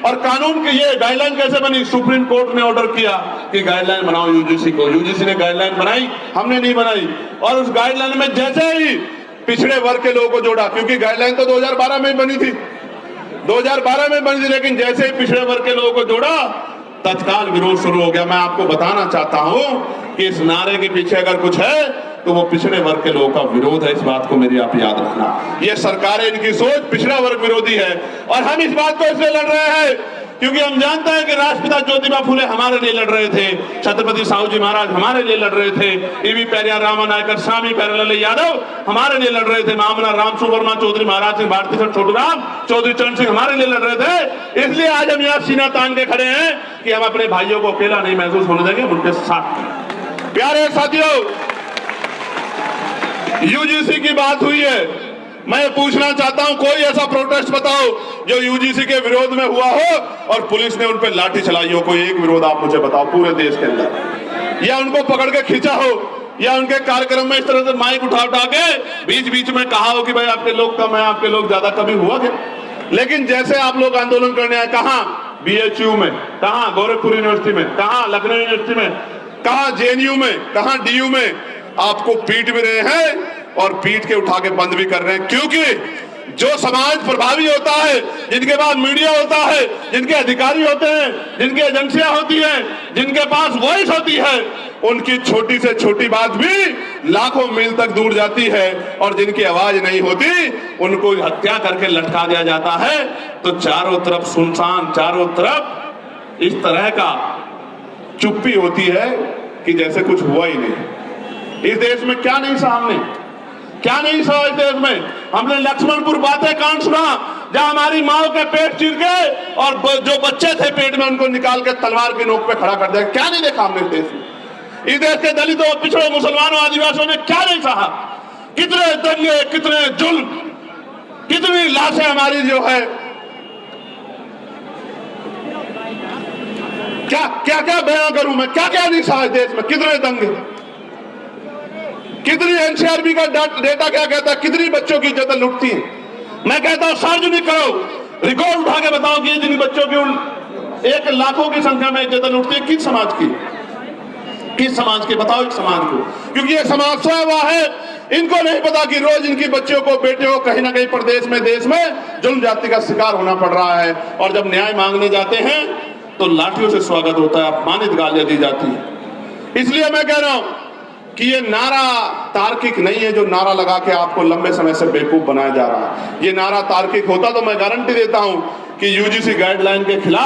और कानून की ये गाइडलाइन कैसे बनी? सुप्रीम कोर्ट ने ऑर्डर किया कि गाइडलाइन बनाओ यूजीसी को। यूजीसी ने गाइडलाइन बनाई, हमने नहीं बनाई। और उस गाइडलाइन में जैसे ही पिछड़े वर्ग के लोगों को जोड़ा, क्योंकि गाइडलाइन तो 2012 में बनी थी, 2012 में बनी थी, लेकिन जैसे ही पिछड़े वर्ग के लोगों को जोड़ा तत्काल विरोध शुरू हो गया। मैं आपको बताना चाहता हूं कि इस नारे के पीछे अगर कुछ है तो वो पिछड़े वर्ग के लोगों का विरोध है। इस बात को मेरी आप याद रखना। ये सरकारें, इनकी सोच पिछड़ा वर्ग विरोधी है। और हम इस बात को इसलिए लड़ रहे हैं क्योंकि हम जानते हैं कि राष्ट्रपिता ज्योतिबा फुले हमारे लिए लड़ रहे थे, छत्रपति साहू जी महाराज हमारे लिए लड़ रहे थे, ईवी पेरियार रामा नायकर, स्वामी प्यारेलाल यादव हमारे लिए लड़ रहे थे, महामना राम सुवर्मा चौधरी, महाराज सिंह भारती सर छोटूराम चौधरी चरण सिंह हमारे लिए लड़ रहे थे। इसलिए आज हम यहाँ सीना तान के खड़े हैं कि हम अपने भाइयों को अकेला नहीं महसूस होने देंगे, उनके साथ। प्यारे साथियों, यूजीसी की बात हुई है, मैं पूछना चाहता हूं कोई ऐसा प्रोटेस्ट बताओ जो यूजीसी के विरोध में हुआ हो और पुलिस ने उन पर लाठी चलाई हो। कोई एक विरोध आप मुझे बताओ पूरे देश के अंदर, या उनको पकड़ के खींचा हो, या उनके कार्यक्रम में इस तरह से माइक उठा के बीच बीच में कहा हो कि भाई आपके लोग कम है, आपके लोग ज्यादा, कभी हुआ क्या? लेकिन जैसे आप लोग आंदोलन करने आए, कहां बीएचयू में, कहां गोरखपुर यूनिवर्सिटी में, कहां लखनऊ यूनिवर्सिटी में, कहां जेएनयू में, कहां डीयू में, आपको पीट भी रहे हैं और पीट के उठा के बंद भी कर रहे हैं। क्योंकि जो समाज प्रभावी होता है, जिनके पास मीडिया होता है, जिनके अधिकारी होते हैं, जिनकी एजेंसियां होती हैं, जिनके पास वॉइस होती है, उनकी छोटी से छोटी बात भी लाखों मील तक दूर जाती है। और जिनकी आवाज नहीं होती उनको हत्या करके लटका दिया जाता है। तो चारों तरफ सुनसान, चारों तरफ इस तरह का चुप्पी होती है कि जैसे कुछ हुआ ही नहीं। इस देश में क्या नहीं सहा हमने, क्या नहीं सहा इस देश में? हमने लक्ष्मणपुर बातें कांड सुना, जहां हमारी माओ के पेट चीर के और जो बच्चे थे पेट में उनको निकाल के तलवार की नोक पे खड़ा कर दिया। क्या नहीं देखा हमने इस देश में? इस देश के दलितों, पिछड़े मुसलमानों, आदिवासियों ने क्या नहीं सहा? कितने दंगे, कितने जुल्म, कितनी लाशें हमारी जो है, क्या क्या क्या बयां करूं मैं, क्या क्या नहीं सहा इस देश में? कितने दंगे, कितनी एनसीआरबी का डेटा क्या कहता है, कितनी बच्चों की इज्जत लुटती है। मैं कहता हूं सार्वजनिक करो, रिकॉर्ड उठा के बताओ कि जिन बच्चों की 1 लाखों की संख्या में इज्जत लुटती है, किस समाज की, किस समाज के? बताओ एक समाज को। क्योंकि ये समाज सोया हुआ है, इनको नहीं पता कि रोज इनकी बच्चियों को, बेटियों को कहीं ना कहीं प्रदेश में, देश में जुल्म जाति का शिकार होना पड़ रहा है। और जब न्याय मांगने जाते हैं तो लाठियों से स्वागत होता है, अपमानित गालियां दी जाती है। इसलिए मैं कह रहा हूं कि ये नारा तार्किक नहीं है, जो नारा लगा के आपको लंबे समय से बेवकूफ बनाया जा रहा है। ये नारा तार्किक होता तो मैं गारंटी देता हूं कि यूजीसी गाइडलाइन के खिलाफ